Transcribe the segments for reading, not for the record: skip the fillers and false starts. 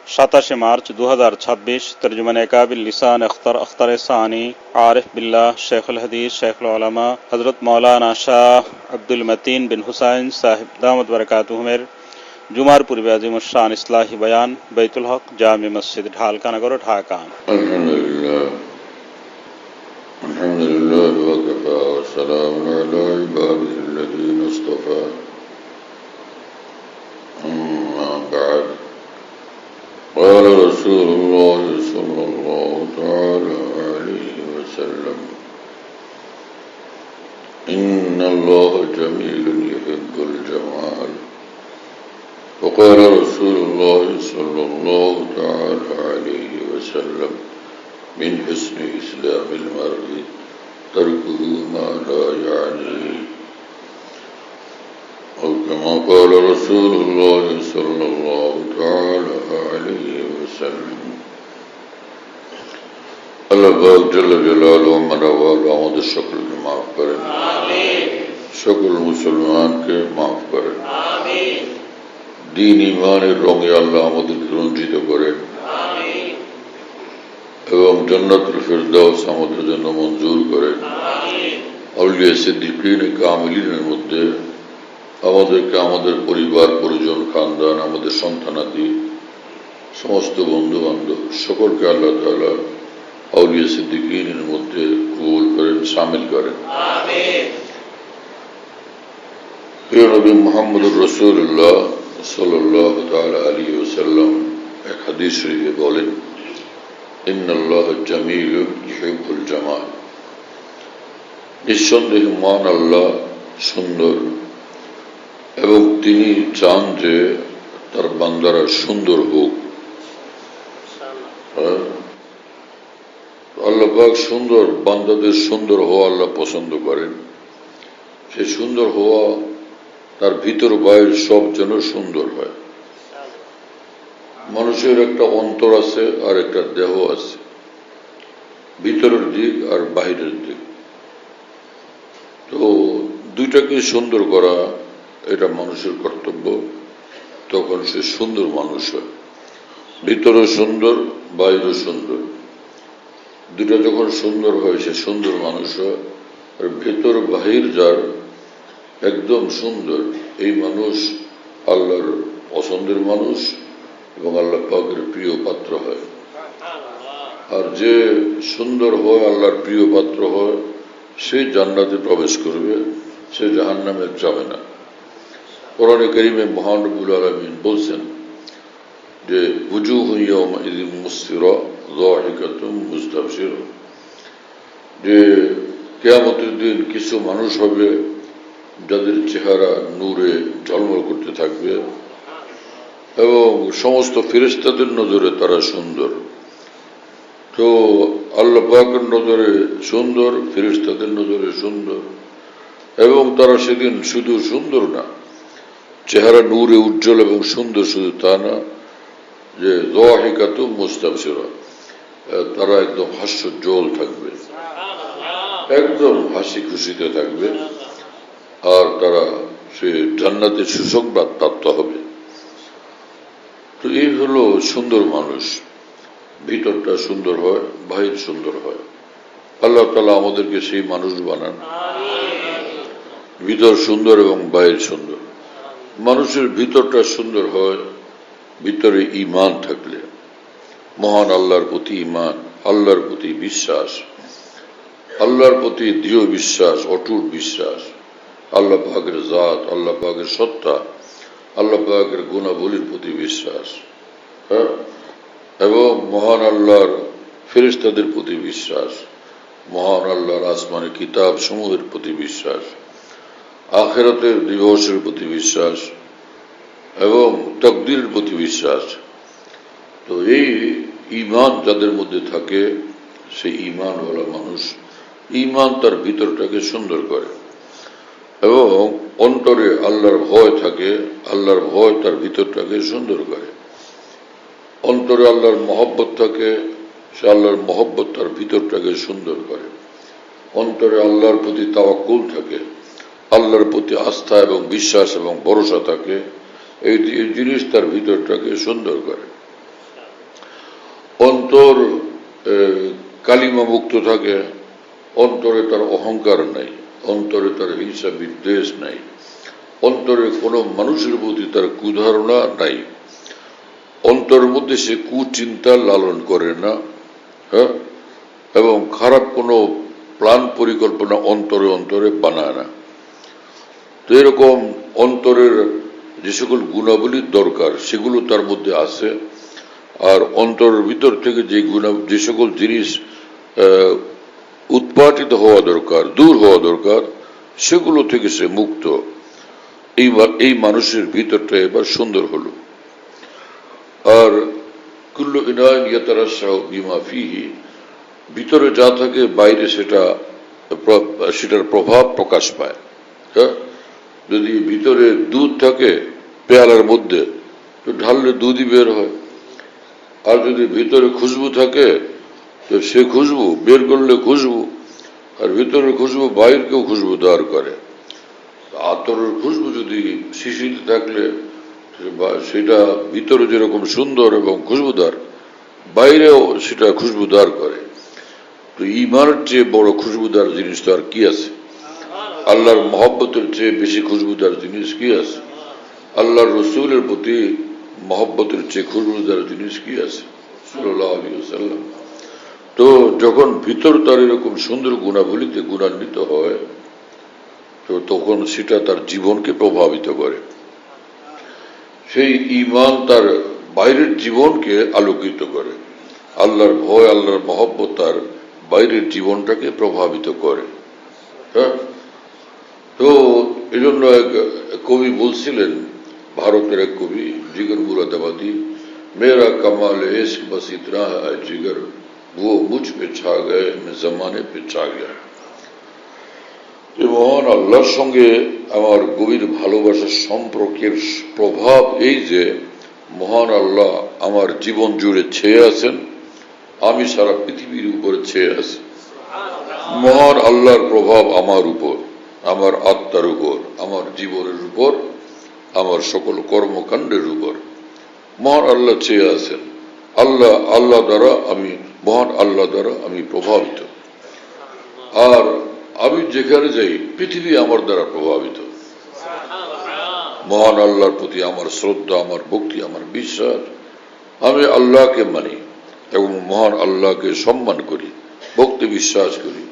27 मार्च 2026 तर्जुमान काबिल लिसान अख्तर सानी आरिफ बिल्लाह शेखुल हदीस शेखुल उलमा हजरत मौलाना शाह अब्दुल मतीन बिन हुसैन साहिब दामत बरकातुहुमेर जुमार पूर्व अजीम शान इस्लाही बयान बैतुल हक जामे मस्जिद ढालका नगर ढाका। अल्हम्दुलिल्लाह व कफा व सलामुन अला इबादिहिल्लज़ीना इस्तफ़ा अम्मा बअद क़ाल रसूलुल्लाह सल्लल्लाहु तआला अलैहि वसल्लम इन्नल्लाह जमीलुन युहिब्बुल जमाल व क़ाल रसूलुल्लाह सल्लल्लाहु तआला अलैहि वसल्लम मिन हुस्नि इस्लामिल मर्इ तर्कुहु मा ला यानी और कमा क़ाल रसूलुल्लाह सल्लल्लाहु तआला अलैहि वसल्लम। अल्लाह पाक जल्ल जलालुहु मना वाला আমাদের সকলকে মাফ করেন, আমিন। সকল মুসলমানকে মাফ করেন, আমিন। দ্বীন ঈমানের রঙে আল্লাহ আমাদেরকে রঞ্জিত করেন, আমিন। এবং জান্নাতুল ফিরদাউস আমাদের জন্য মঞ্জুর করেন, আমিন। আউলিয়া সিদ্দিকিন কামিলিনের মধ্যে আমাদেরকে আমাদের পরিবার পরিজন খানদান আমাদের সন্তানাদি সমস্ত বন্ধু বান্ধব সকলকে আল্লাহ তাআলা আউলিয়া সিদ্দিকিনের মধ্যে কবুল করেন, শামিল করেন, আমিন। প্রিয় নবী মুহাম্মদুর রাসূলুল্লাহ সাল্লাল্লাহু তাআলা আলাইহি ওয়াসাল্লাম এক হাদিস শরীফে বলেন, ইন্নাল্লাহ জামিলুন ইউহিব্বুল জামাল। নিঃসন্দেহে মহান আল্লাহ সুন্দর এবং তিনি চান যে তার বান্দারা সুন্দর হোক। আল্লাহ পাক সুন্দর বান্দাদের সুন্দর হওয়া আল্লাহ পছন্দ করেন। সে সুন্দর হওয়া তার ভিতর বাইর সব যেন সুন্দর হয়। মানুষের একটা অন্তর আছে আর একটা দেহ আছে, ভিতরের দিক আর বাহিরের দিক। তো দুইটাকে সুন্দর করা এটা মানুষের কর্তব্য, তখন সে সুন্দর মানুষ হয়। ভিতরে সুন্দর বাইরে সুন্দর, দুটা যখন সুন্দর হয় সে সুন্দর মানুষ হয়। আর ভেতর বাহির যার একদম সুন্দর, এই মানুষ আল্লাহর পছন্দের মানুষ এবং আল্লাহ পাকের প্রিয় পাত্র হয়। আর যে সুন্দর হয় আল্লাহর প্রিয় পাত্র হয় সে জান্নাতে প্রবেশ করবে, সে জাহান্নামে যাবে না। কোরআনে কারীমে মহান রব্বুল আলামিন বলছেন যে উজুহু ইয়াওমাইযিন মুসফিরা যাহিকাতুন মুস্তাবশিরা, যে কিয়ামতের দিন কিছু মানুষ হবে যাদের চেহারা নূরে ঝলমল করতে থাকবে এবং সমস্ত ফেরেশতাদের নজরে তারা সুন্দর। তো আল্লাহ পাকের নজরে সুন্দর, ফেরেশতাদের নজরে সুন্দর, এবং তারা সেদিন শুধু সুন্দর না, চেহারা নূরে উজ্জ্বল এবং সুন্দর, শুধু তা না, যে যাহিকাতুন মুস্তাবশিরা, তারা একদম হাস্যোজ্জ্বল থাকবে, একদম হাসি খুশিতে থাকবে, আর তারা সে জান্নাতের সুসংবাদ প্রাপ্ত হবে। তো এই হলো সুন্দর মানুষ, ভিতরটা সুন্দর হয়, বাহির সুন্দর হয়। আল্লাহ তাআলা আমাদেরকে সেই মানুষ বানান, ভিতর সুন্দর এবং বাহির সুন্দর। মানুষের ভিতরটা সুন্দর হয় ভিতরে ঈমান থাকলে, মহান আল্লাহর প্রতি ঈমান, আল্লাহর প্রতি বিশ্বাস, আল্লাহর প্রতি দৃঢ় বিশ্বাস, অটুট বিশ্বাস, আল্লাহ পাকের জাত, আল্লাহ পাকের সত্তা, আল্লাহ পাকের গুণাবলীর প্রতি বিশ্বাস, এবং মহান আল্লাহর ফেরেশতাদের প্রতি বিশ্বাস, মহান আল্লাহর আসমানি কিতাব সমূহের প্রতি বিশ্বাস, আখিরাতের দিবসের প্রতি বিশ্বাস এবং তাকদীরের প্রতি বিশ্বাস। তো এই ঈমান যাদের মধ্যে থাকে সেই ঈমানওয়ালা মানুষ, ঈমান তার ভিতরটাকে সুন্দর করে এবং অন্তরে আল্লাহর ভয় থাকে, আল্লাহর ভয় তার ভিতরটাকে সুন্দর করে। অন্তরে আল্লাহর মহব্বত থাকে, সে আল্লাহর মহব্বত তার ভিতরটাকে সুন্দর করে। অন্তরে আল্লাহর প্রতি তাওয়াক্কুল থাকে, আল্লাহর প্রতি আস্থা এবং বিশ্বাস এবং ভরসা থাকে, এই জিনিস তার ভিতরটাকে সুন্দর করে। অন্তর কালিমা মুক্ত থাকে, অন্তরে তার অহংকার নাই, অন্তরে তার হিংসা বিদ্বেষ নাই, অন্তরে কোনো মানুষের প্রতি তার কুধারণা নাই, অন্তরের মধ্যে সে কুচিন্তা লালন করে না, হ্যাঁ, এবং খারাপ কোনো প্ল্যান পরিকল্পনা অন্তরে অন্তরে বানায় না। তো এরকম অন্তরের যে সকল গুণাবলীর দরকার সেগুলো তার মধ্যে আছে। আর অন্তরের ভিতর থেকে যে সকল জিনিস উৎপাটিত হওয়া দরকার, দূর হওয়া দরকার, সেগুলো থেকে সে মুক্ত। এই মানুষের ভিতরটা এবার সুন্দর হলো। আর কুল্লু ইনাইন ইয়াতারাশাউ বিমা ফিহি, ভিতরে যা থাকে বাইরে সেটার প্রভাব প্রকাশ পায়। হ্যাঁ, যদি ভিতরে দুধ থাকে পেয়ালার মধ্যে, তো ঢাললে দুধই বের হয়। আর যদি ভিতরে খুশবু থাকে তো সে খুশবু বের করলে খুশবু, আর ভিতরের খুশবু বাইরকেও খুশবুদার করে। আতরের খুশবু যদি শিশিতে থাকলে সেটা ভিতরে যেরকম সুন্দর এবং খুশবুদার, বাইরেও সেটা খুশবুদার করে। তো ঈমানের চেয়ে বড় খুশবুদার জিনিস তো আর কি আছে? আল্লাহর মহব্বতের চেয়ে বেশি খুশবুদার জিনিস কি আছে? আল্লাহর রসুলের প্রতি মহব্বতের চেয়ে খুশবুদার জিনিস কি আছে? সাল্লাল্লাহু আলাইহি ওয়াসাল্লাম। তো যখন ভিতর তার এরকম সুন্দর গুণাবলীতে গুণান্বিত হয়, তো তখন সেটা তার জীবনকে প্রভাবিত করে। সেই ঈমান তার বাইরের জীবনকে আলোকিত করে। আল্লাহর ভয়, আল্লাহর মহব্বত তার বাইরের জীবনটাকে প্রভাবিত করে। হ্যাঁ, তো এই জন্য এক কবি বলছিলেন, ভারতের এক কবি জিগর মুরাদাবাদী, মেরা কামাল ইশক বস ইতনা হ্যায় জিগর, वो मुझ पे छा गए मैं जमाने पे छा गया। মহান আল্লাহর সঙ্গে আমার গভীর ভালোবাসার সম্পর্কের প্রভাব এই যে মহান আল্লাহ আমার জীবন জুড়ে ছেয়ে আছেন, আমি সারা পৃথিবীর উপরে ছেয়ে আছি। মহান আল্লাহর প্রভাব আমার উপর, আমার আত্মার উপর, আমার জীবনের উপর, আমার সকল কর্মকাণ্ডের উপর মহান আল্লাহ ছেয়ে আছেন। আল্লাহ দ্বারা মহান আল্লাহ দ্বারা আমি প্রভাবিত। আর আমি যেখানে যাই পৃথিবী আমার দ্বারা প্রভাবিত। মহান আল্লাহর প্রতি আমার শ্রদ্ধা, আমার ভক্তি, আমার বিশ্বাস, আমি আল্লাহকে মানি এবং মহান আল্লাহকে সম্মান করি, ভক্তি বিশ্বাস করি।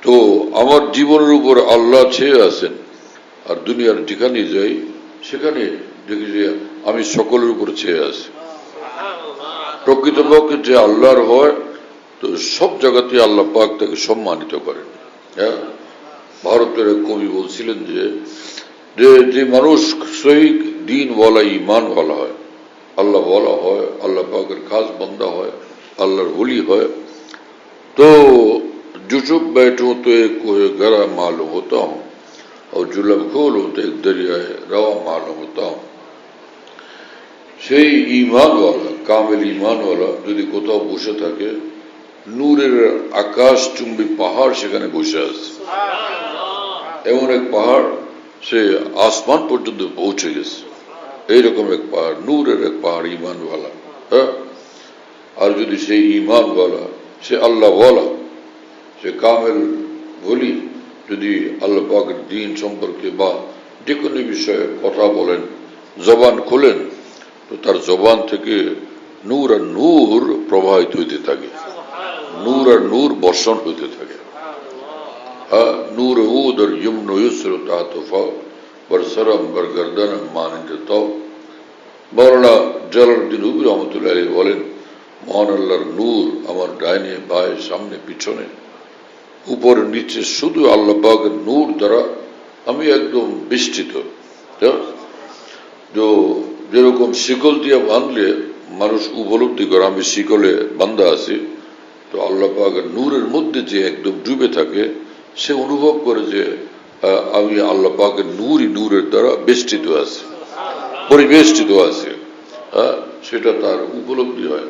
তো আমার জীবনের উপর আল্লাহ ছেয়ে আছেন। আর দুনিয়ার যেখানে যাই সেখানে দেখি যে আমি সকলের উপর ছেয়ে আছি। প্রকৃতপক্ষে যে আল্লাহর হয় তো সব জায়গাতে আল্লাহ পাক তাকে সম্মানিত করেন। হ্যাঁ, ভারতের এক কবি বলছিলেন যে মানুষ সহি দিন ওয়ালা ইমান ওয়ালা হয়, আল্লাহ ওয়ালা হয়, আল্লাহ পাকের খাস বান্দা হয়, আল্লাহর ওলি হয়, তো जो चुप बैठो तो एक कोहे गरा मालूम होता हूँ और जुलब खोलो तो एक दरियाए रवा मालूम होता हूँ। সেই ঈমানওয়ালা, কামেল ঈমানওয়ালা যদি কোথাও বসে থাকে, নূরের আকাশ চুম্বী পাহাড় সেখানে বসে আছে। এমন এক পাহাড় সে আসমান পর্যন্ত পৌঁছে গেছে, এইরকম এক পাহাড়, নূরের এক পাহাড় ঈমানওয়ালা। হ্যাঁ, আর যদি সেই ঈমানওয়ালা, সে আল্লাহওয়ালা, সে কামেল বলি, যদি আল্লাহ পাকের দ্বীন সম্পর্কে বা যে কোনো বিষয়ে কথা বলেন, জবান খোলেন, তো তার জবান থেকে নূর আর নূর প্রবাহিত হইতে থাকে, নূর আর নূর বর্ষণ হইতে থাকে। হ্যাঁ, নূর উদর ইয়মন ইউসর তাহতফা বরসরম বরগর্দন মানিন্দ তাও। মাওলানা জালালউদ্দিন রুমি রহমতুল্লাহ আলাইহি বলেন, মহান আল্লাহর নূর আমার ডাইনে বায়ে সামনে পিছনে উপরে নিচে শুধু আল্লাহ পাকের নূর দ্বারা আমি একদম বেষ্টিত। যেরকম শিকল দিয়ে বাঁধলে মানুষ উপলব্ধি করে আমি শিকলে বান্ধা আছি, তো আল্লাহ পাকের নূরের মধ্যে যে একদম ডুবে থাকে সে অনুভব করে যে আমি আল্লাহ পাকের নূরের দ্বারা বেষ্টিত আছি, পরিবেষ্টিত আছে। সেটা তার উপলব্ধি হয়।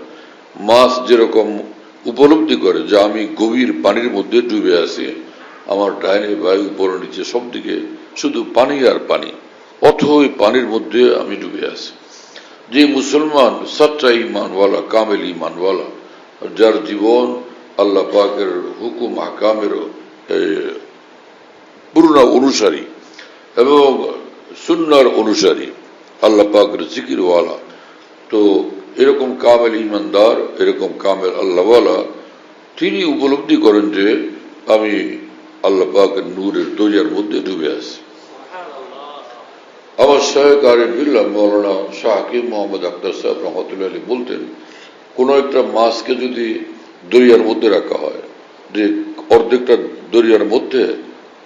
মাছ যেরকম উপলব্ধি করে যে আমি গভীর পানির মধ্যে ডুবে আছি, আমার ডাইনে বায়ু উপর নিচে সব দিকে শুধু পানি আর পানি, অথবা ওই পানির মধ্যে আমি ডুবে আছি। যে মুসলমান সচ্চা ইমানওয়ালা, কামেল ইমানওয়ালা, যার জীবন আল্লাহ পাকের হুকুম আহকামের পূর্ণ অনুসারী এবং সুন্নার অনুসারী, আল্লাহ পাকের জিকিরওয়ালা, তো এরকম কামেল ইমানদার, এরকম কামেল আল্লাহওয়ালা, তিনি উপলব্ধি করেন যে আমি আল্লাহ পাকের নূরের দরিয়ার মধ্যে ডুবে আছি। আমার শায়েখ আরিফ বিল্লাহ মৌলানা শাহ হাকিম মোহাম্মদ আখতার সাহেব রহমতুল্লাহ আলী বলতেন, কোন একটা মাছকে যদি দরিয়ার মধ্যে রাখা হয়, যে অর্ধেকটা দরিয়ার মধ্যে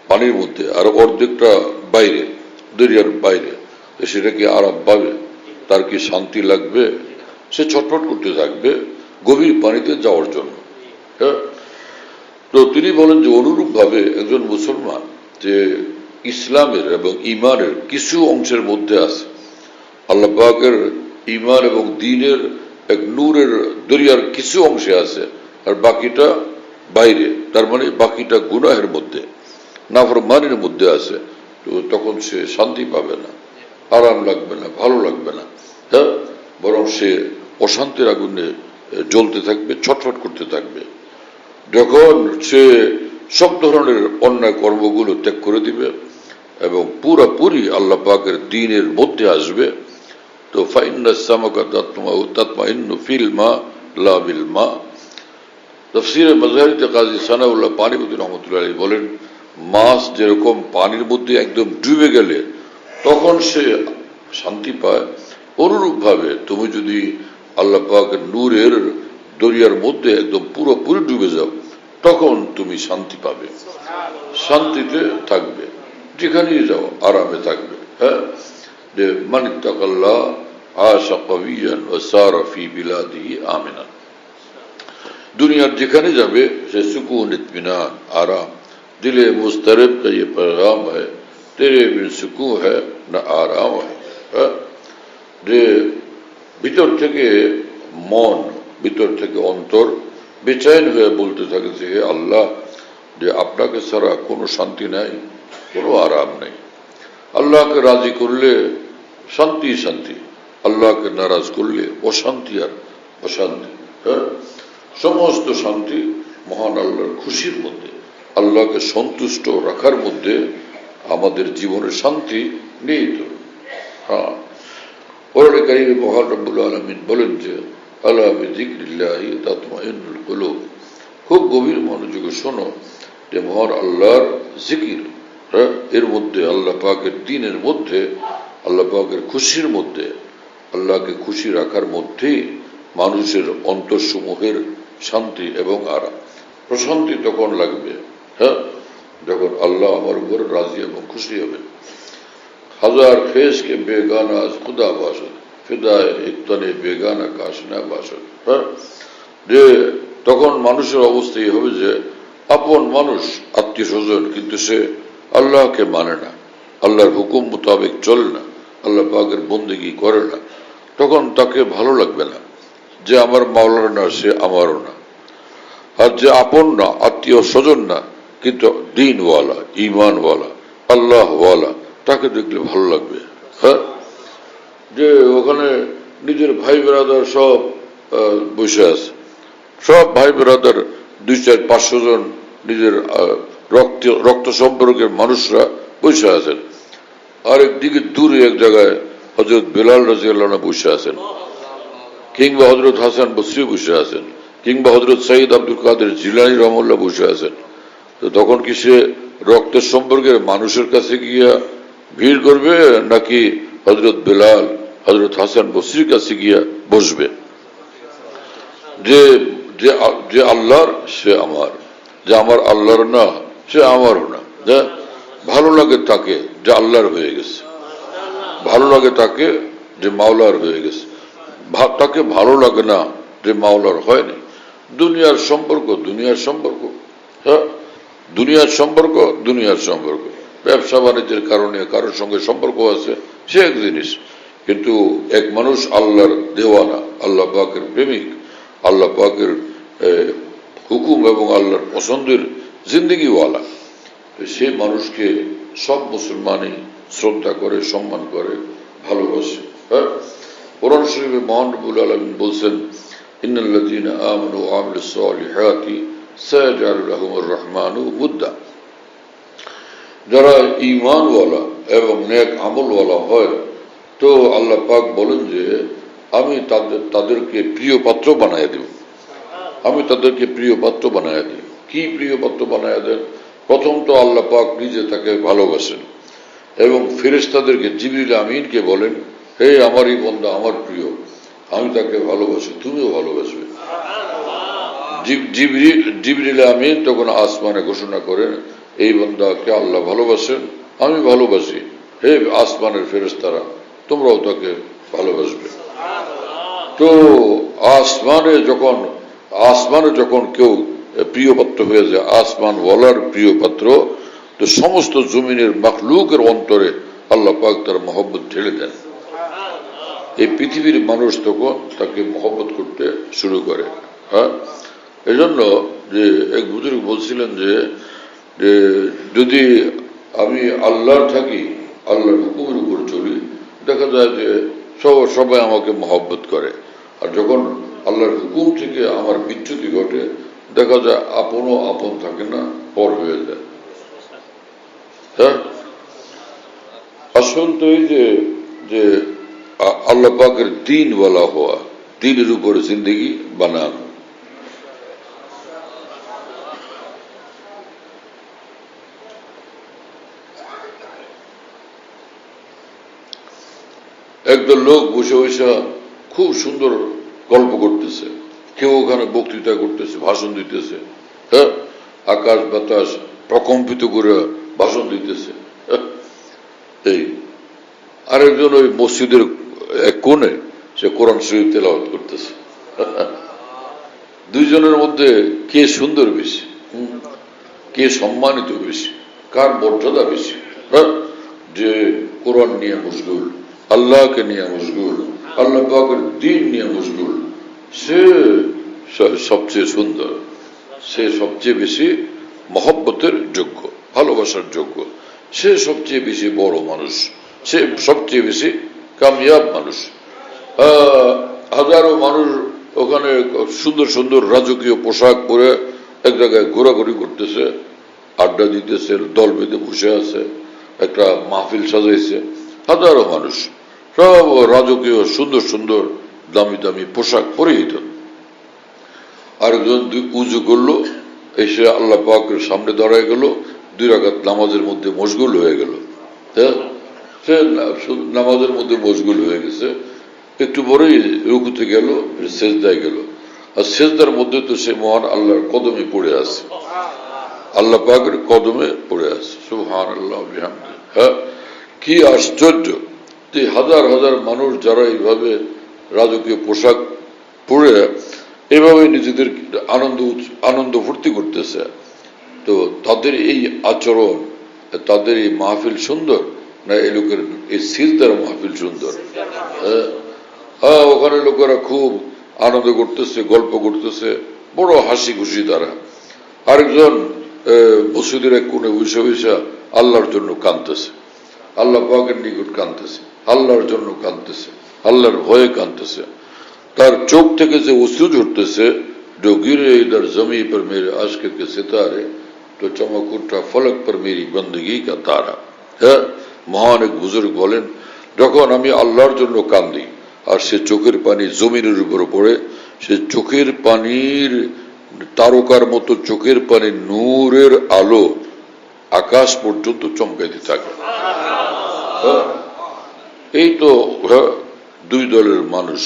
পানির মধ্যে আর অর্ধেকটা বাইরে দরিয়ার বাইরে, সেটা কি আরাম পাবে? তার কি শান্তি লাগবে? সে ছটফট করতে থাকবে গভীর পানিতে যাওয়ার জন্য। হ্যাঁ, তো তিনি বলেন যে অনুরূপ ভাবে একজন মুসলমান যে ইসলামের এবং ইমানের কিছু অংশের মধ্যে আছে, আল্লাহ পাকের ইমান এবং দ্বীনের এক নূরের দরিয়ার কিছু অংশে আছে, আর বাকিটা বাইরে, তার মানে বাকিটা গুনাহের মধ্যে, নাফরমানির মধ্যে আছে, তো তখন সে শান্তি পাবে না, আরাম লাগবে না, ভালো লাগবে না। হ্যাঁ, বরং সে অশান্তির আগুনে জ্বলতে থাকবে, ছটফট করতে থাকবে। যখন সে সব ধরনের অন্যায় কর্মগুলো ত্যাগ করে দিবে এবং পুরাপুরি আল্লাহ পাকের দ্বীনের মধ্যে আসবে, তো ফাইন্না সামাকা তাতমাইন্নু ফিল মা লা বিল মা। তাফসীরে মাযহারিতে কাজী সানাউল্লাহ পানিপতি রহমতুল্লাহ আলাইহি বলেন, মাছ যেরকম পানির মধ্যে একদম ডুবে গেলে তখন সে শান্তি পায়, অনুরূপ ভাবে তুমি যদি আল্লাহ পাকের নূরের দরিয়ার মধ্যে একদম পুরোপুরি ডুবে যাও, তখন তুমি শান্তি পাবে, শান্তিতে থাকবে, যেখানেই যাও আরামে থাকবে। হ্যাঁ, যে মান ইত্তাকাল্লাহ আশা কবিয়ান ওয়া সারা ফি বিলাদিহি আমিনান। দুনিয়ার যেখানে যাবে সে সুকুন, ইতমিনান, আরাম। দিলে মুস্তারিব का ये पैगाम है, तेरे बिन सुकून है ना आराम है। যে ভিতর থেকে মন, ভিতর থেকে অন্তর বেচैन হয়ে বলতে থাকে যে হে আল্লাহ, যে আপনাকে ছাড়া কোনো শান্তি নাই, কোনো আরাম নেই। আল্লাহকে রাজি করলে শান্তি শান্তি, আল্লাহকে নারাজ করলে অশান্তি আর অশান্তি। হ্যাঁ, সমস্ত শান্তি মহান আল্লাহর খুশির মধ্যে, আল্লাহকে সন্তুষ্ট রাখার মধ্যে আমাদের জীবনের শান্তি নেই তো। হ্যাঁ, কোরআনে কারীমে মহান রব্বুল আলামিন বলেন যে আলা বিযিকরিল্লাহি তাতমাইন্নুল কুলুব, খুব গভীর মনোযোগে শোনো যে মহান আল্লাহর জিকির, এর মধ্যে আল্লাহ পাকের দ্বীনের মধ্যে, আল্লাহ পাকের খুশির মধ্যে, আল্লাহকে খুশি রাখার মধ্যেই মানুষের অন্তরসমূহের শান্তি এবং আরাম, প্রশান্তি তখন লাগবে। হ্যাঁ, যখন আল্লাহ আমার উপর রাজি এবং খুশি হবে। হাজার ফেস কে বেগানা আজ খুদা বাসদ, ফিদায় ইত্তানে বেগানা কাশনা বাসদ। হ্যাঁ, যে তখন মানুষের অবস্থা এই হবে যে আপন মানুষ, আত্মীয় স্বজন, কিন্তু সে আল্লাহকে মানে না, আল্লাহর হুকুম মোতাবেক চলে না, আল্লাহ পাকের বন্দেগী করে না, তখন তাকে ভালো লাগবে না। যে আমার মাওলার না, সে আমারও না। আর যে আপন না, আত্মীয় স্বজন না, কিন্তু দ্বীনওয়ালা, ইমানওয়ালা, আল্লাহওয়ালা, তাকে দেখলে ভালো লাগবে। হ্যাঁ, যে ওখানে নিজের ভাই বেরাদার সব বসে আছে, সব ভাই বেরাদার 200-500 জন নিজের রক্ত সম্পর্কের মানুষরা বসে আছেন। আরেকদিকে দূরে এক জায়গায় হযরত বেলাল রাদিয়াল্লাহু আনহু বসে আছেন, কিংবা হযরত হাসান বসরি বসে আছেন, কিংবা হযরত সৈয়দ আব্দুল কাদের জিলানী রহমাতুল্লাহ বসে আছেন। তো তখন কি সে রক্তের সম্পর্কের মানুষের কাছে গিয়া ভিড় করবে, নাকি হযরত বেলাল, হযরত হাসান বসরির কাছে গিয়া বসবে? যে আল্লাহর, সে আমার, যে আমার আল্লাহর না, সে আমারও না। ভালো লাগে তাকে যে আল্লাহর হয়ে গেছে, ভালো লাগে তাকে যে মাওলার হয়ে গেছে, তাকে ভালো লাগে না যে মাওলার হয়নি। দুনিয়ার সম্পর্ক দুনিয়ার সম্পর্ক। হ্যাঁ, দুনিয়ার সম্পর্ক দুনিয়ার সম্পর্ক। ব্যবসা বাণিজ্যের কারণে কারোর সঙ্গে সম্পর্ক আছে, সে এক জিনিস, কিন্তু এক মানুষ আল্লাহর দেওয়ানা, আল্লাহ পাকের প্রেমিক, আল্লাহ পাকের হুকুম এবং আল্লাহর পছন্দের জিন্দেগিওয়ালা, সে মানুষকে সব মুসলমানই শ্রদ্ধা করে, সম্মান করে, ভালোবাসে। হ্যাঁ, কোরআন শরীফে মহান রব্বুল আলামিন বলছেন ইন্নাল্লাযীনা আমানু ওয়া আমিলুস সালিহাতি সায়াজআলু লাহুমুর রহমানু উদ্দা। যারা ঈমানওয়ালা এবং নেক আমলওয়ালা হয় তো আল্লাহ পাক বলেন যে আমি তাদেরকে প্রিয় পাত্র বানায় দেব। আমি তাদেরকে প্রিয় পাত্র বানায় দিই। কি প্রিয় পাত্র বানায় দেন? প্রথম তো আল্লাহ পাক নিজে তাকে ভালোবাসেন এবং ফেরেশতাদেরকে জিবরিল আমিনকে বলেন, হে আমারই বান্দা, আমার প্রিয়, আমি তাকে ভালোবাসি, তুমিও ভালোবাসবে। জিবরিল আমিন তখন আসমানে ঘোষণা করেন, এই বান্দাকে আল্লাহ ভালোবাসেন, আমি ভালোবাসি, হে আসমানের ফেরেশতারা তোমরাও তাকে ভালোবাসবে। তো আসমানে যখন কেউ প্রিয় পাত্র হয়ে যায়, আসমান ওয়ালার প্রিয় পাত্র, তো সমস্ত জমিনের মাখলুকের অন্তরে আল্লাহ পাক তার মহব্বত ঢেলে দেন। এই পৃথিবীর মানুষ তখন তাকে মহব্বত করতে শুরু করে। হ্যাঁ, এই জন্য যে এক বুজুর্গ বলছিলেন যে যদি আমি আল্লাহর থাকি, আল্লাহর হুকুমের উপর চলি, দেখা যায় যে সবাই আমাকে মহব্বত করে। আর যখন আল্লাহর হুকুম থেকে আমার বিচ্যুতি ঘটে, দেখা যায় আপনও আপন থাকে না, পর হয়ে যায়। হ্যাঁ, আসল তো এই যে আল্লাহ পাকের দিন বলা হওয়া, দিনের উপর জিন্দগি বানানো। একদল লোক বসে বসে খুব সুন্দর গল্প করতেছে, কেউ ওখানে বক্তৃতা করতেছে, ভাষণ দিতেছে। হ্যাঁ, আকাশ বাতাস প্রকম্পিত করে ভাষণ দিতেছে। এই আরেকজন ওই মসজিদের এক কোণে সে কোরআন শরীফ তেলাওয়াত করতেছে। দুইজনের মধ্যে কে সুন্দর বেশি, কে সম্মানিত বেশি, কার মর্যাদা বেশি? যে কোরআন নিয়ে মশগুল, আল্লাহকে নিয়ে মশগুল, আল্লাহ পাকের দ্বীন নিয়ে মশগুল, সে সবচেয়ে সুন্দর, সে সবচেয়ে বেশি মহব্বতের যোগ্য, ভালোবাসার যোগ্য, সে সবচেয়ে বেশি বড় মানুষ, সে সবচেয়ে বেশি কামিয়াব মানুষ। হাজারো মানুষ ওখানে সুন্দর সুন্দর রাজকীয় পোশাক পরে এক জায়গায় ঘোরাঘুরি করতেছে, আড্ডা দিতেছে, দল বেঁধে বসে আছে, একটা মাহফিল সাজাইছে, হাজারো মানুষ সব রাজকীয় সুন্দর সুন্দর দামি দামি পোশাক পরিহিত। আরেকজন উজু করলো, এসে আল্লাহ পাকের সামনে দাঁড়ায় গেল, 2 রাকাত নামাজের মধ্যে মশগুল হয়ে গেল। সে নামাজের মধ্যে মশগুল হয়ে গেছে, একটু পরেই রুকুতে গেল, সেজদায় গেল, আর সেজদার মধ্যে তো সে মহান আল্লাহর কদমে পড়ে আছে, আল্লাহ পাকের কদমে পড়ে আছে। সুবহানাল্লাহ বিহামদিহি। হ্যাঁ, কি আশ্চর্য যে হাজার হাজার মানুষ যারা এইভাবে রাজকীয় পোশাক পরে এভাবে নিজেদের আনন্দ ফুর্তি করতেছে, তো তাদের এই আচরণ, তাদের এই মাহফিল সুন্দর না এই লোকের এই সিজদার মাহফিল সুন্দর? হ্যাঁ, ওখানে লোকেরা খুব আনন্দ করতেছে, গল্প করতেছে, বড় হাসি খুশি তারা। আরেকজন মসজিদের এক কোণে বসে বসে আল্লাহর জন্য কাঁদতেছে, আল্লাহ পাকের নিকট কাঁদতেছে, আল্লাহর জন্য কাঁদতেছে, আল্লাহর ভয়ে কাঁদতেছে। তার চোখ থেকে যে অশ্রু ঝরতেছে, जो गिरे इधर जमी पर मेरे आशिक के सितारे तो चमक उठा फलक पर मेरी बंदगी का तारा। হ্যাঁ, মহান এক বুজুর্গ বলেন, যখন আমি আল্লাহর জন্য কাঁদি আর সে চোখের পানি জমিনের উপর পড়ে, সে চোখের পানির তারকার মতো চোখের পানির নূরের আলো আকাশ পর্যন্ত চমকাইতে থাকে। এই তো দুই দলের মানুষ,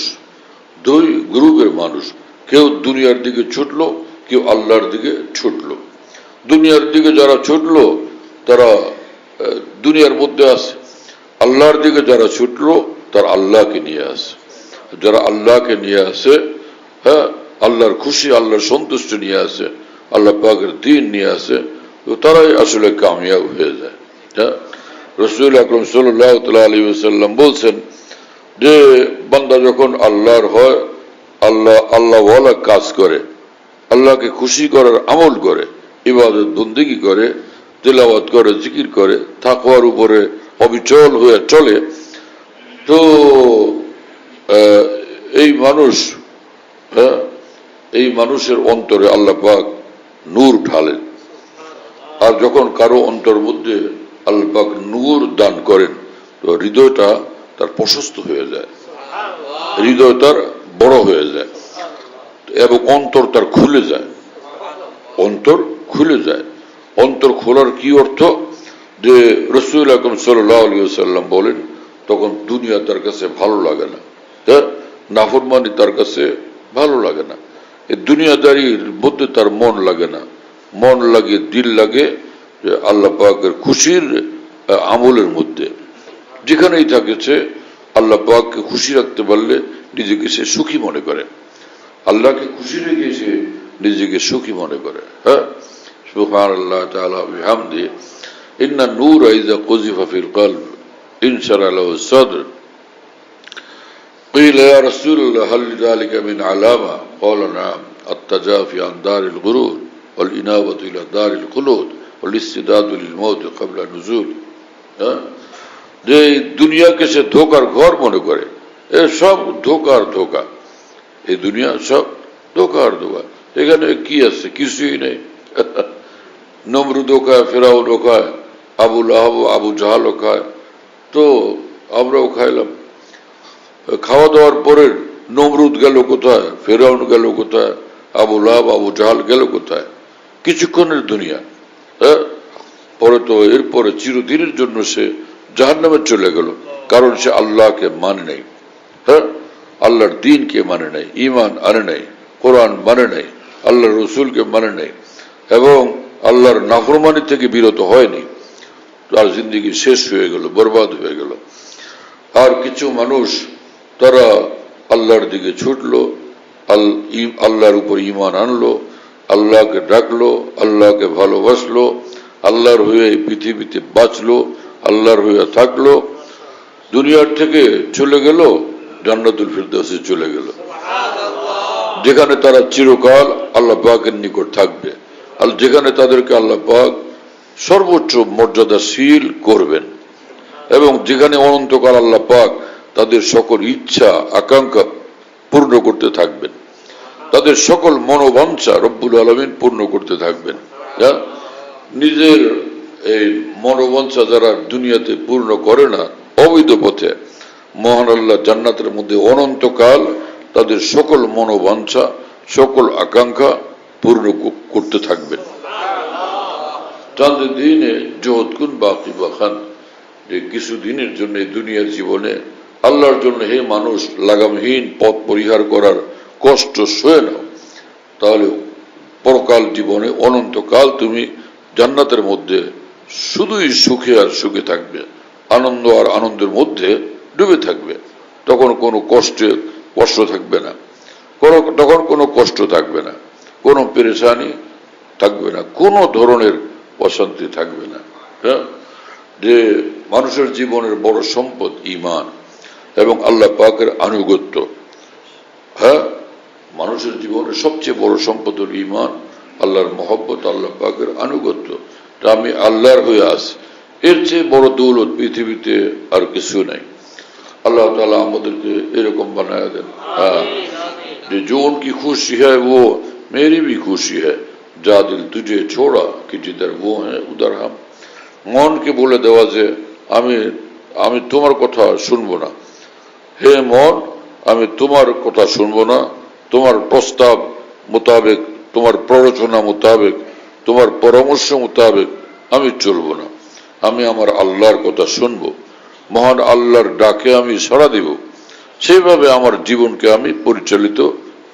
দুই গ্রুপের মানুষ, কেউ দুনিয়ার দিকে ছুটলো, কেউ আল্লাহর দিকে ছুটলো। দুনিয়ার দিকে যারা ছুটলো তারা দুনিয়ার মধ্যে আছে, আল্লাহর দিকে যারা ছুটলো তারা আল্লাহকে নিয়ে আসে। যারা আল্লাহকে নিয়ে আসে, হ্যাঁ, আল্লাহর খুশি, আল্লাহর সন্তুষ্ট নিয়ে আসে, আল্লাহ পাকের দ্বীন নিয়ে আসে, তো তারাই আসলে কামিয়াব হয়ে যায়। হ্যাঁ, রাসূল আকরাম সাল্লাল্লাহু আলাইহি ওয়াসাল্লাম বলছেন যে বান্দা যখন আল্লাহর হয়, আল্লাহ ওয়ালা কাজ করে, আল্লাহকে খুশি করার আমল করে, ইবাদত বন্দেগী করে, তেলাওয়াত করে, জিকির করে, তাকওয়ার উপরে অবিচল হয়ে চলে, তো এই মানুষ, হ্যাঁ, এই মানুষের অন্তরে আল্লাহ পাক নূর ঢালেন। আর যখন কারো অন্তর মধ্যে আল্লাহ পাক নূর দান করেন তো হৃদয়টা তার প্রশস্ত হয়ে যায়, হৃদয় তার বড় হয়ে যায় এবং অন্তর তার খুলে যায়। অন্তর খুলে যায়। অন্তর খোলার কি অর্থ? যে রাসূল আকরাম সাল্লাল্লাহু আলাইহি ওয়াসাল্লাম বলেন তখন দুনিয়া তার কাছে ভালো লাগে না, নাফরমানি তার কাছে ভালো লাগে না, এই দুনিয়াদারির মধ্যে তার মন লাগে না, মন লাগে, দিল লাগে যে আল্লাহ পাকের খুশির আমলের মধ্যে। যেখানেই থাকেছে আল্লাহ পাককে খুশি রাখতে পারলে নিজেকে সে সুখী মনে করে, আল্লাহকে খুশি রেখে সে নিজেকে সুখী মনে করে। হ্যাঁ, সুবহানাল্লাহ তাআলা বিহামদি। ইন্না নূরা ইযা কুযিফা ফিল কলব ইনশারা লাহু সাদর قيل يا رسول الله هل ذلك من علامة قال نعم التجافي عن دار الغرور والإنابة إلى دار الخلود والاستعداد للموت قبل النزول। যে দুনিয়াকে সে ধোকার ঘর মনে করে, এ সব ধোকার ধোকা, এই দুনিয়া সব ধোকার ধোকা, এখানে কি আছে? কিছুই নেই। নমরুদও খায়, ফেরাউনও খায়, আবু লাহাব আবু জাহালও খায়, তো আমরাও খাইলাম। খাওয়া দাওয়ার পরে নমরুদ গেল কোথায়, ফেরাউন গেল কোথায়, আবু লাহাব আবু জাহাল গেল কোথায়? কিছুক্ষণের দুনিয়া। হ্যাঁ, পরে তো এরপরে চিরদিনের জন্য সে জাহান্নামে চলে গেল, কারণ সে আল্লাহকে মানে নাই। হ্যাঁ, আল্লাহর দ্বীনকে মানে নাই, ঈমান আনে নাই, কোরআন মানে নাই, আল্লাহর রসুলকে মানে নাই এবং আল্লাহর নাফরমানি থেকে বিরত হয়নি। তার জিন্দেগি শেষ হয়ে গেল, বরবাদ হয়ে গেল। আর কিছু মানুষ তারা আল্লাহর দিকে ছুটলো, আল্লাহর উপর ঈমান আনলো, আল্লাহকে ডাকলো, আল্লাহকে ভালোবাসলো, আল্লাহর হয়ে পৃথিবীতে বাঁচলো, আল্লাহর হয়ে থাকলো, দুনিয়ার থেকে চলে গেল, জান্নাতুল ফিরদাউসে চলে গেল, যেখানে তারা চিরকাল আল্লাহ পাকের নিকট থাকবে, আর যেখানে তাদেরকে আল্লাহ পাক সর্বোচ্চ মর্যাদাশীল করবেন এবং যেখানে অনন্তকাল আল্লাহ পাক তাদের সকল ইচ্ছা আকাঙ্ক্ষা পূর্ণ করতে থাকবেন, তাদের সকল মনোবাঞ্ছা রব্বুল আলামিন পূর্ণ করতে থাকবেন। নিজের এই মনোবাঞ্ছা যারা দুনিয়াতে পূর্ণ করে না অবৈধ পথে, মহান আল্লাহ জান্নাতের মধ্যে অনন্তকাল তাদের সকল মনোবাঞ্ছা সকল আকাঙ্ক্ষা পূর্ণ করতে থাকবেন। চাঁদের দিনে জোহদকুন বাকি বাখান, যে কিছু দিনের জন্য দুনিয়ার জীবনে আল্লাহর জন্য হে মানুষ লাগামহীন পথ পরিহার করার কষ্ট সয়ে নাও, তাহলে পরকাল জীবনে অনন্তকাল তুমি জান্নাতের মধ্যে শুধুই সুখে আর সুখে থাকবে, আনন্দ আর আনন্দের মধ্যে ডুবে থাকবে। তখন কোনো কষ্ট থাকবে না, তখন কোনো কষ্ট থাকবে না, কোনো পেরেশানি থাকবে না, কোনো ধরনের অশান্তি থাকবে না। হ্যাঁ, যে মানুষের জীবনের বড় সম্পদ ঈমান এবং আল্লাহ পাকের আনুগত্য। হ্যাঁ, মানুষের জীবনের সবচেয়ে বড় সম্পদ হল ঈমান, আল্লাহর মহব্বত, আল্লাহ পাকের আনুগত্য। আমি আল্লাহর হয়ে আছি, এর চেয়ে বড় দৌলত পৃথিবীতে আর কিছু নাই। আল্লাহ তাআলা আমাদেরকে এরকম বানায় দেন। হ্যাঁ, যে जो उनकी खुशी है वो मेरी भी खुशी है, जा दिल तुझे छोड़ा कि जिधर वो है उधर हम। মনকে বলে দেওয়া যে আমি তোমার কথা শুনবো না, হে মন আমি তোমার কথা শুনবো না, তোমার প্রস্তাব মোতাবেক, তোমার প্ররোচনা মোতাবেক, তোমার পরামর্শ মোতাবেক আমি চলবো না, আমি আমার আল্লাহর কথা শুনবো, মহান আল্লাহর ডাকে আমি সাড়া দিব, সেইভাবে আমার জীবনকে আমি পরিচালিত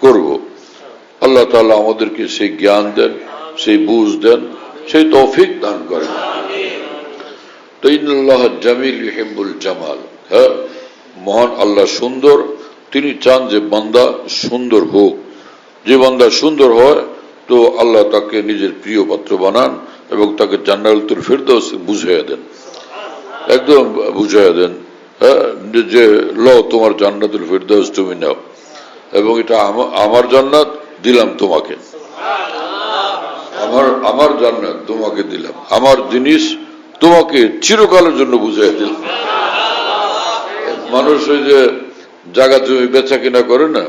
করব। আল্লাহ তাআলা আমাদেরকে সেই জ্ঞান দেন, সেই বুঝ দেন, সেই তৌফিক দান করেন। তো ইন্নাল্লাহ জামিল ইউহিব্বুল জামাল। হ্যাঁ, মহান আল্লাহ সুন্দর, তিনি চান যে বান্দা সুন্দর হোক। যে বান্দা সুন্দর হয় তো আল্লাহ তাকে নিজের প্রিয় পাত্র বানান এবং তাকে জান্নাতুল ফিরদাউস বুঝাইয়া দেন, একদম বুঝাইয়া দেন। হ্যাঁ, যে লও তোমার জান্নাতুল ফিরদাউস তুমি নাও এবং এটা আমার জান্নাত দিলাম তোমাকে, আমার জান্নাত তোমাকে দিলাম, আমার জিনিস তোমাকে চিরকালের জন্য বুঝাই দিলাম। মানুষ ওই যে জায়গা জমি বেচা কিনা করে না,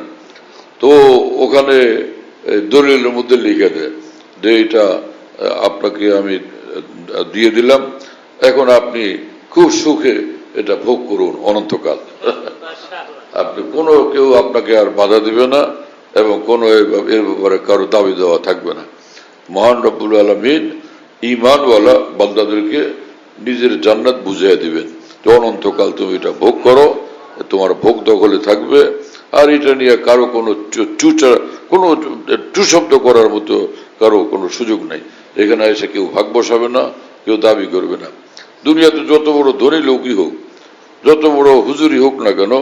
তো ওখানে দলিলের মধ্যে লিখে দেয় যে এটা আপনাকে আমি দিয়ে দিলাম, এখন আপনি খুব সুখে এটা ভোগ করুন অনন্তকাল। আপনি কেউ আপনাকে আর বাধা দিবে না এবং কোনো এর ব্যাপারে কারো দাবি দেওয়া থাকবে না। মহান রব্বুল আলামিন ঈমানওয়ালা বান্দাদেরকে নিজের জান্নাত বুঝিয়ে দিবেন যে অনন্তকাল তুমি এটা ভোগ করো, তোমার ভোগ দখলে থাকবে, আর এটা নিয়ে কারো কোনো টু শব্দ করার মতো কারো কোনো সুযোগ নাই। এখানে এসে কেউ ভাগ বসাবে না, কেউ দাবি করবে না। দুনিয়াতে যত বড় ধনী লোকই হোক, যত বড় হুজুরি হোক না কেন,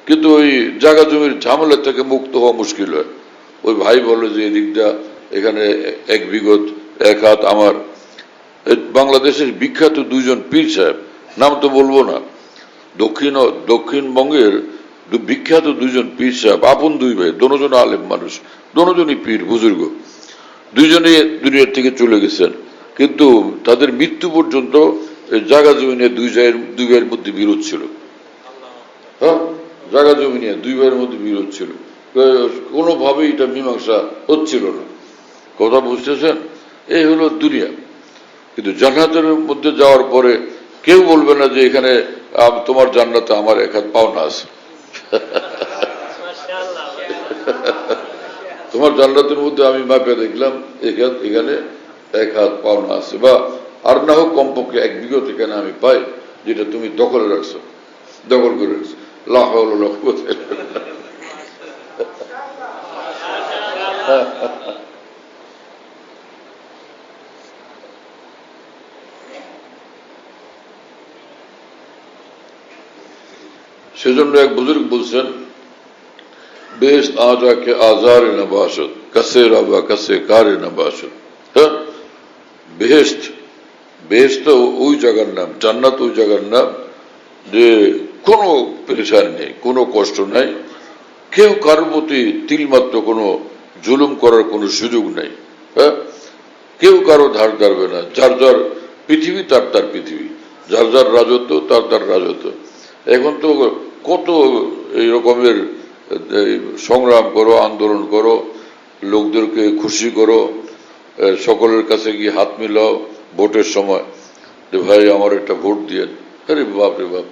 কিন্তু ওই জায়গা জমির ঝামেলা থেকে মুক্ত হওয়া মুশকিল হয়। ওই ভাই বলে যে এদিকটা এখানে 1 বিঘত 1 হাত আমার। বাংলাদেশের বিখ্যাত 2জন পীর সাহেব, নাম তো বলবো না, দক্ষিণবঙ্গের বিখ্যাত 2জন পীর সাহেব, আপন 2 ভাই, দুজন আলেম মানুষ, দুজনই পীর বুজুর্গ, 2জনেই দুনিয়ার থেকে চলে গেছেন। কিন্তু তাদের মৃত্যু পর্যন্ত জায়গা জমি নিয়ে 2 ভাইয়ের মধ্যে বিরোধ ছিল। হ্যাঁ, জায়গা জমি নিয়ে 2 ভাইয়ের মধ্যে বিরোধ ছিল, কোনোভাবেই এটা মীমাংসা হচ্ছিল না। কথা বুঝতেছেন? এই হলো দুনিয়া। কিন্তু জান্নাতের মধ্যে যাওয়ার পরে কেউ বলবে না যে এখানে তোমার জান্নাতে আমার 1 হাত পাওনা আছে। তোমার জান্নাতের মধ্যে আমি মাপে দেখলাম এখানে 1 হাত পাওনা আছে, বা আর না হোক কমপক্ষে 1 বিঘত এখানে আমি পাই, যেটা তুমি দখল করে রাখছো। লা হাওলা ওয়ালা কুওয়াতা ইল্লা বিল্লাহ। সেজন্য এক বুজুর্গ বলছেন, বেহেশত আজাকে আজারে নবাসত কাসে রাবা কাসে কারে নবাসত। হ্যাঁ, বেহেশত ওই জায়গার নাম, জান্নাত ওই জায়গার নাম যে কোনো পেরেশানি নেই, কোনো কষ্ট নাই, কেউ কারোর প্রতি তিলমাত্র কোনো জুলুম করার কোনো সুযোগ নাই। হ্যাঁ, কেউ কারো ধার ধারবে না, যার যার পৃথিবী তার পৃথিবী, যার যার রাজত্ব তার রাজত্ব। এখন তো কত এই রকমের সংগ্রাম করো, আন্দোলন করো, লোকদেরকে খুশি করো, সকলের কাছে গিয়ে হাত মিলাও ভোটের সময় যে ভাই আমার একটা ভোট দিয়ে। আরে বাপ রে বাপ,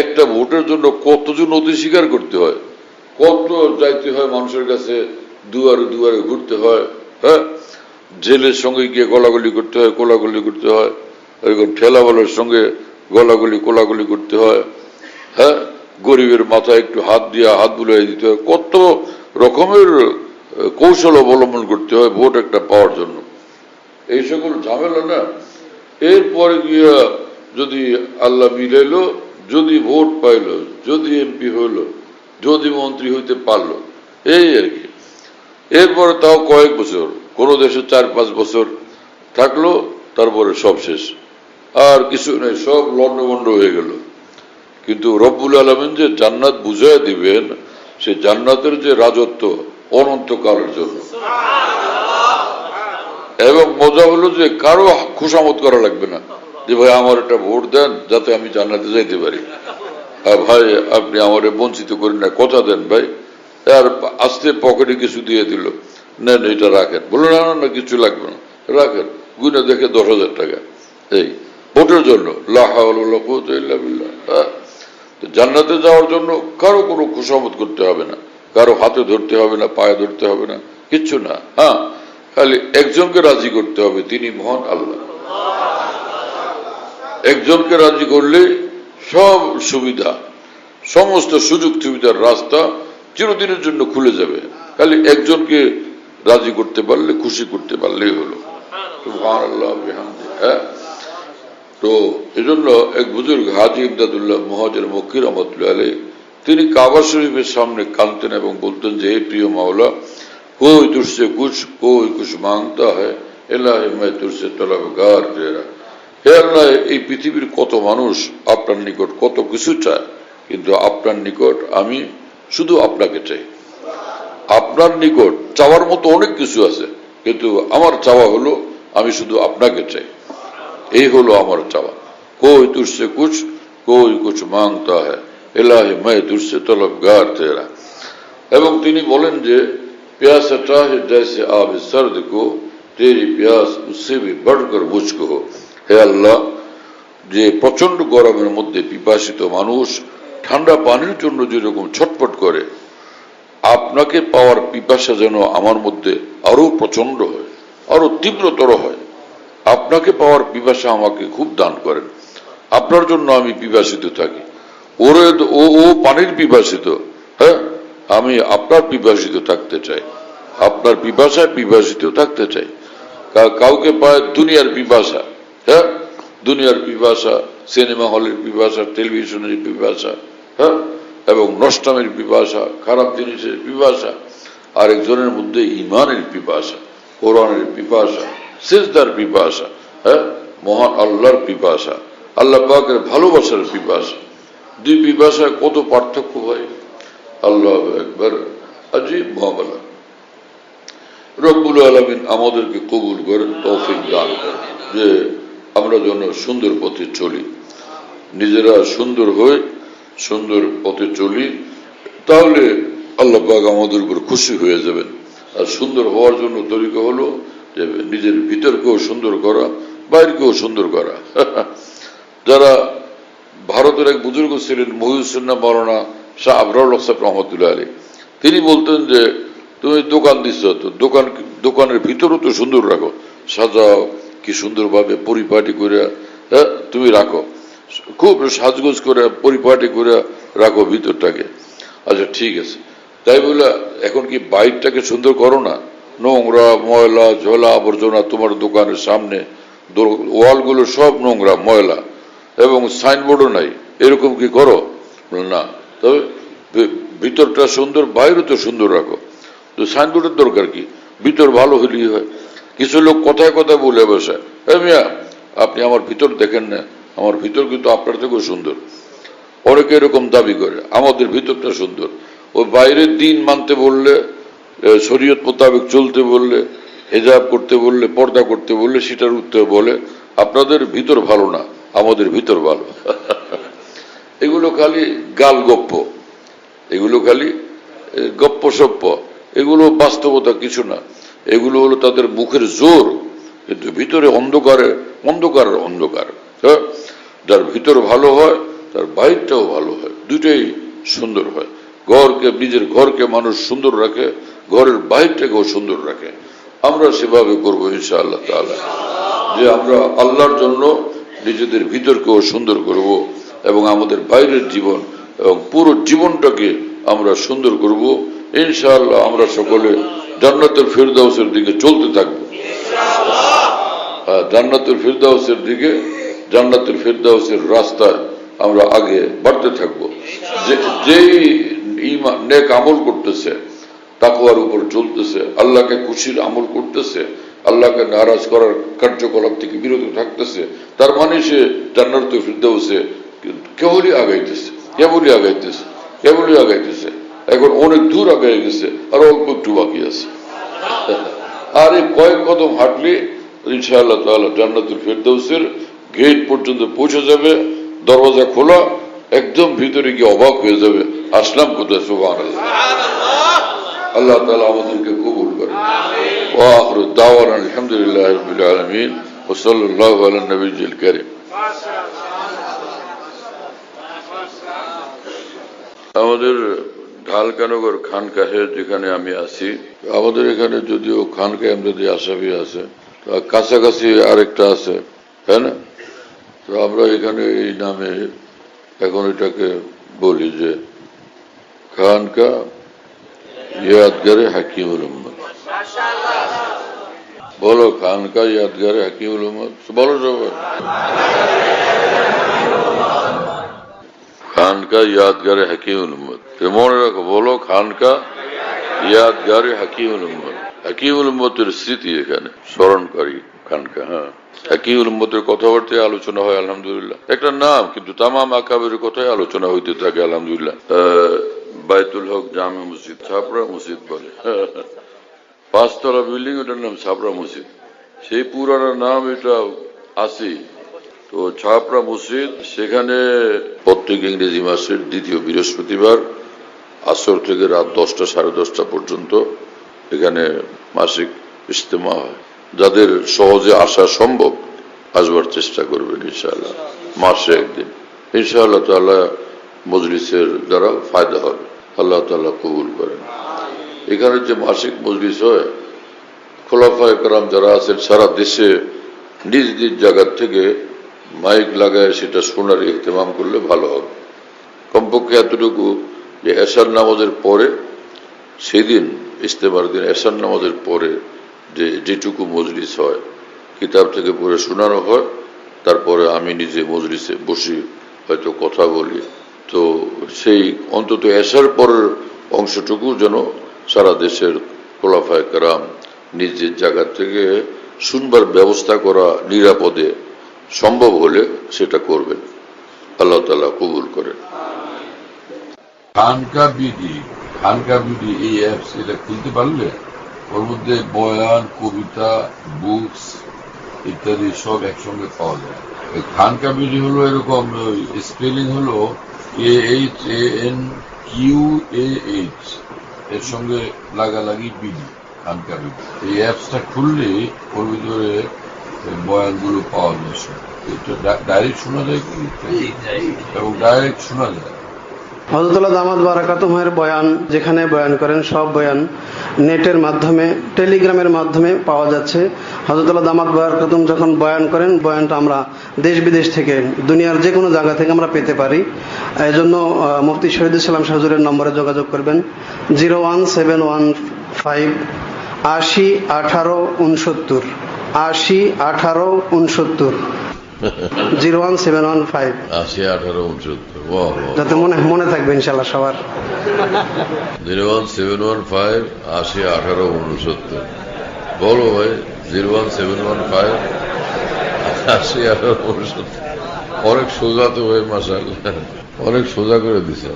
একটা ভোটের জন্য কতজন অতি স্বীকার করতে হয়, কত যাইতে হয় মানুষের কাছে, দুয়ারে দুয়ারে ঘুরতে হয়। হ্যাঁ, জেলের সঙ্গে গিয়ে গলাগলি করতে হয়, কোলাগুলি করতে হয়, এরকম ঠেলাওয়ালার সঙ্গে কোলাগুলি করতে হয়। হ্যাঁ, গরিবের মাথায় একটু হাত বুলাই দিতে হয়, কত রকমের কৌশল অবলম্বন করতে হয় ভোট একটা পাওয়ার জন্য। এই সকল ঝামেলা না, এরপরে গিয়া যদি আল্লাহ মিলাইলো, যদি ভোট পাইলো, যদি এমপি হইলো, যদি মন্ত্রী হইতে পারলো, এই আর কি। এরপরে তাও কয়েক বছর, কোনো দেশে 4-5 বছর থাকলো, তারপরে সব শেষ, আর কিছু নেই, সব লন্ডভন্ড হয়ে গেল। কিন্তু রব্বুল আলামিন যে জান্নাত বুঝাইয়া দিবেন, সে জান্নাতের যে রাজত্ব অনন্তকালের জন্য। এবং মজা হলো যে কারো খুশামত করা লাগবে না যে ভাই আমার একটা ভোট দেন যাতে আমি জান্নাতে যাইতে পারি, ভাই আপনি আমারে বঞ্চিত করেন না, কথা দেন ভাই। আর আস্তে পকেটে কিছু দিয়ে দিল, নেন এটা রাখেন, বললো না না কিছু লাগবে না, রাখেন, গুনে দেখে 10,000 টাকা, এই ভোটের জন্য। লা হাওলা ওয়ালা কুওয়াতা ইল্লা বিল্লাহ। জান্নাতে যাওয়ার জন্য কারো কোনো খুশামত করতে হবে না, কারো হাতে ধরতে হবে না, পায়ে ধরতে হবে না, কিচ্ছু না। হ্যাঁ, খালি একজনকে রাজি করতে হবে, তিনি মহান আল্লাহ। একজনকে রাজি করলে সব সুবিধা, সমস্ত সুযোগ সুবিধার রাস্তা চিরদিনের জন্য খুলে যাবে। খালি একজনকে রাজি করতে পারলে, খুশি করতে পারলেই হলো। সুবহানাল্লাহ বিহামদিহি। হ্যাঁ, তো এজন্য এক বুজুর্গ হাজী ইমদাদুল্লাহ মুহাজির মক্কি রহমাতুল্লাহ আলাইহি, তিনি কাবা শরীফের সামনে কাঁদতেন এবং বলতেন যে হে প্রিয় মাওলা, কোই তুঝসে কুছ মাংতা হ্যায়, ইলাহি मैं तुझसे तलबगार तेरा। হে আল্লাহ, এই পৃথিবীর কত মানুষ আপনার নিকট কত কিছু চায়, কিন্তু আপনার নিকট আমি শুধু আপনাকে চাই। আপনার নিকট চাওয়ার মতো অনেক কিছু আছে, কিন্তু আমার চাওয়া হলো আমি শুধু আপনাকে চাই, এই হলো আমার চাওয়া। কোই তুঝসে কুছ মাংতা হ্যায়, ইলাহি मैं तुझसे तलबगार तेरा। এবং তিনি বলেন যে प्यासा चाहे जैसे आब सर्द को तेरी प्यास उससे भी बढ़कर मुझको हो। হে আল্লাহ, যে প্রচন্ড গরমের মধ্যে পিপাসিত মানুষ ঠান্ডা পানির জন্য যেরকম ছটফট করে, আপনাকে পাওয়ার পিপাসা যেন আমার মধ্যে আরো প্রচন্ড হয়, আরো তীব্রতর হয়। আপনাকে পাওয়ার পিপাসা আমাকে খুব দান করেন। আপনার জন্য আমি পিপাসিত থাকি। ওরে ও পানির পিপাসিত, হ্যাঁ, আমি আপনার পিপাসিত থাকতে চাই, আপনার পিপাসায় পিপাসিত থাকতে চাই। কাউকে পায় দুনিয়ার পিপাসা, হ্যাঁ, দুনিয়ার পিপাসা, সিনেমা হলের পিপাসা, টেলিভিশনের পিপাসা, হ্যাঁ, এবং নষ্টামের পিপাসা, খারাপ জিনিসের পিপাসা। আরেকজনের মধ্যে ইমানের পিপাসা, কোরআনের পিপাসা, সিজদার পিপাসা, হ্যাঁ, মহান আল্লাহর পিপাসা, আল্লাহ পাকের ভালোবাসার পিপাসা। দুই পিপাসায় কত পার্থক্য হয়। আল্লাহ একবার আজীব মামলা। রব্বুল আলামিন আমাদেরকে কবুল করেন, তৌফিক দান করেন যে আমরা যেন সুন্দর পথে চলি, নিজেরা সুন্দর হয়ে সুন্দর পথে চলি। তাহলে আল্লাহ পাক আমাদের উপর খুশি হয়ে যাবেন। আর সুন্দর হওয়ার জন্য তরিকা হলো যে নিজের ভিতরকেও সুন্দর করা, বাইরকেও সুন্দর করা। যারা ভারতের এক বুজুর্গ ছিলেন মহিউসুন্নাহ মাওলানা শাহ আবরারুল হক সাহেব রহমতুল্লাহ আলী, তিনি বলতেন যে তুমি দোকান দিচ্ছ তো দোকানের ভিতরও তো সুন্দর রাখো, সাজাও, কি সুন্দরভাবে পরিপাটি করে, হ্যাঁ, তুমি রাখো, খুব সাজগোজ করে পরিপাটি করে রাখো ভিতরটাকে। আচ্ছা ঠিক আছে, তাই বলে এখন কি বাইরটাকে সুন্দর করো না? নোংরা, ময়লা, ঝোলা, আবর্জনা তোমার দোকানের সামনে, ওয়ালগুলো সব নোংরা, ময়লা, এবং সাইনবোর্ডও নাই, এরকম কি করো? না। তবে ভিতরটা সুন্দর, বাইরে তো সুন্দর রাখো। তো সাইনবোর্ডের দরকার কি? ভিতর ভালো হলেই হয়। কিছু লোক কথায় কথায় বলে বসে, মিয়া আপনি আমার ভিতর দেখেন না, আমার ভিতর কিন্তু আপনার থেকেও সুন্দর। অনেকে এরকম দাবি করে আমাদের ভিতরটা সুন্দর। ওই বাইরের দিন মানতে বললে, শরীয়ত মোতাবেক চলতে বললে, হেজাব করতে বললে, পর্দা করতে বললে সেটার উত্তর বলে আপনাদের ভিতর ভালো না, আমাদের ভিতর ভালো। এগুলো খালি গাল গপ্প, এগুলো খালি গপ্প সপ্প, এগুলো বাস্তবতা কিছু না। এগুলো হলো তাদের মুখের জোর, কিন্তু ভিতরে অন্ধকারের অন্ধকার। হ্যাঁ, যার ভিতর ভালো হয় তার বাইরটাও ভালো হয়, দুইটাই সুন্দর হয়। নিজের ঘরকে মানুষ সুন্দর রাখে, ঘরের বাইরটাকেও সুন্দর রাখে। আমরা সেভাবে করবো ইনশাআল্লাহ তাআলা, যে আমরা আল্লাহর জন্য নিজেদের ভিতরকেও সুন্দর করব এবং আমাদের বাইরের জীবন এবং পুরো জীবনটাকে আমরা সুন্দর করব। ইনশাআল্লাহ আমরা সকলে জান্নাতুল ফিরদাউসের দিকে চলতে থাকবো। জান্নাতুল ফিরদাউসের দিকে, জান্নাতুল ফিরদাউসের রাস্তায় আমরা আগে বাড়তে থাকবো। যেই ঈমান নেক আমল করতেছে, তাকওয়ার উপর চলতেছে, আল্লাহকে খুশির আমল করতেছে, আল্লাহকে নারাজ করার কার্যকলাপ থেকে বিরত থাকতেছে, তার মানে সে জান্নাতুল ফিরদাউসে কেবলই আগাইতেছে। এখন অনেক দূর আগায় গেছে, আর অল্প একটু বাকি আছে। আর এই কয়েক কদম হাঁটলে ইনশাআল্লাহ তাআলা জান্নাতুল ফিরদাউসের গেট পর্যন্ত পৌঁছে যাবে। দরওয়াজা খোলা, একদম ভিতরে গিয়ে অবাক হয়ে যাবে, আসলাম কোথায়। সুবহানাল্লাহ। আল্লাহ তাআলা আমাদেরকে কবুল করেন। ওয়া আখিরু দাওয়ানা আলহামদুলিল্লাহি রাব্বিল আলামিন ওয়া সাল্লাল্লাহু আলা নবিয়্যিল কারীম। আমাদের ঢালকানগর খানকাহে যেখানে আমি আছি, আমাদের এখানে যদিও খানকাহ এমদাদি আশরাফি আছে, কাছাকাছি আরেকটা আছে, তাই না? তো আমরা এখানে এই নামে এখন এটাকে বলি যে খানকাহ ইয়াদগারে হাকিমুল উম্মত। বলো খানকাহ ইয়াদগারে হাকিমুল উম্মত, বলো সবাই। খানকাহ ইয়াদগারে হাকিমুল উম্মত, মনে রাখো, বলো খানকাহ ইয়াদগারে হাকিমুল উম্মত। হাকিমুল উম্মতের স্মৃতি এখানে স্মরণকারী খানকাহ। হ্যাঁ, হাকিমুল উম্মতের কথাবার্তায় আলোচনা হয় আলহামদুলিল্লাহ। একটা নাম, কিন্তু তামাম আকাবের কথাই আলোচনা হইতে থাকে আলহামদুলিল্লাহ। বাইতুল হক জামে মসজিদ, ছাপড়া মসজিদ বলে, 5 তলা বিল্ডিং, ওটার নাম ছাপড়া মসজিদ। সেই পুরানো নাম এটা আছে। তো ছাপড়া মসজিদ, সেখানে প্রত্যেক ইংরেজি মাসের দ্বিতীয় বৃহস্পতিবার আসর থেকে রাত 10টা সাড়ে 10টা পর্যন্ত এখানে মাসিক ইজতেমা হয়। যাদের সহজে আসা সম্ভব আসবার চেষ্টা করবেন ইনশাআল্লাহ, মাসে একদিন ইনশাআল্লাহ তাআলা মজলিসের দ্বারা ফায়দা হবে। আল্লাহ তাআলা কবুল করেন। এখানে যে মাসিক মজলিস হয়, খোলাফায়ে কেরাম যারা আছেন সারা দেশে নিজ নিজ জায়গা থেকে মাইক লাগায় সেটা শোনার ইহতেমাম করলে ভালো হবে। কমপক্ষে এতটুকু যে এশার নামাজের পরে, সেদিন ইজতেমার দিন এশার নামাজের পরে যেটুকু মজলিস হয়, কিতাব থেকে পড়ে শোনানো হয়, তারপরে আমি নিজে মজলিসে বসি, হয়তো কথা বলি। তো সেই অন্তত এশার পরের অংশটুকু যেন সারা দেশের খোলাফায়ে কেরাম নিজের জায়গা থেকে শুনবার ব্যবস্থা করা নিরাপদে সম্ভব হলে সেটা করবেন। আল্লাহ তাআলা কবুল করেন। খানকা বিডি এই অ্যাপস, এটা খুলতে পারলে ওর মধ্যে বয়ান, কবিতা, বুকস ইত্যাদি সব একসঙ্গে পাওয়া যায়। খানকা বিডি হলো এরকম, স্পেলিং হলো KHANQAH, এর সঙ্গে লাগালাগি বিডি, খানকা বিডি। এই অ্যাপসটা খুললে ওর ভিতরে বয়ানগুলো পাওয়া যায়। এটা ডাইরেক্ট শোনা যায় কি, এবং ডাইরেক্ট শোনা যায়। হযরতুল্লাহ দামাত বারাকাতুহুর বয়ান, যেখানে বয়ান করেন সব বয়ান নেটের মাধ্যমে, টেলিগ্রামের মাধ্যমে পাওয়া যাচ্ছে। হযরতুল্লাহ দামাত বারাকাতুহু যখন বয়ান করেন, বয়ানটা আমরা দেশ বিদেশ থেকে, দুনিয়ার যে কোনো জায়গা থেকে আমরা পেতে পারি। এই জন্য মুফতি শহীদুল ইসলাম শাহ হুজুরের নম্বরে যোগাযোগ করবেন 01715 80 18 69 80 18 69 01715 80 18 69। যাতে মনে থাকবে ইনশাআল্লাহ সবার। 01715 80 18 69। বলো ভাই, 01715 80 18 69। অনেক সোজা তো ভাই, মাশাআল্লাহ, অনেক সোজা করে দিছে।